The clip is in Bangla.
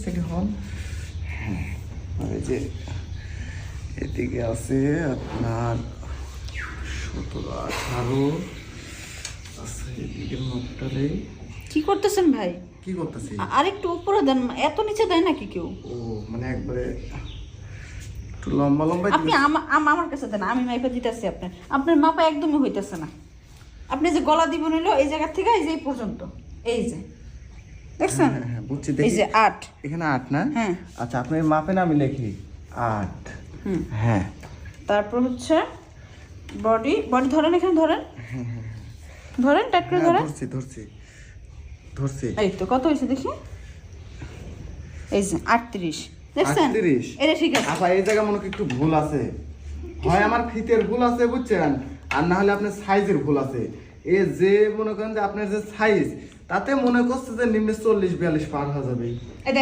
সেটি হন। আর এই যে এদিকে আছে আপনার 17-18 আছে এদিকের নোটটারে। কি করতেছেন ভাই? কি করতেছি? আরেকটু উপরে দেন, এত নিচে দেয় নাকি কেউ? ও মানে একবারে একটু লম্বা লম্বা আপনি আমার কাছে দেন, আমি মাইপা দিতেছি। আপনার মাপা একদমই হইতেছে না। আপনি যে গলা দিব নিল এই জায়গা থেকে এই যে এই পর্যন্ত, এই যে দেখছেন? হ্যাঁ বুঝছি, এই দেখি যে 8। এখানে 8 না? হ্যাঁ। আচ্ছা আপনার মাপেন আমি লিখি 8। হ্যাঁ তারপর হচ্ছে বডি ধরেন, এখানে ধরেন, ধরেন টাইট করে ধরেন। ধরছি। এই তো কত হয়েছে দেখি, এই যে 38 দেখছেন? 38। এটা ঠিক আছে। আচ্ছা এই জায়গা মনে হয় একটু ভুল আছে, হয় আমার ফিতের ভুল আছে বুঝছেন, আর না হলে আপনার সাইজের ভুল আছে। এ যে মনে করেন যে আপনার যে সাইজ তাতে মনে করছে যে নিম্নে 40-42 পার হয়ে যাবে। এই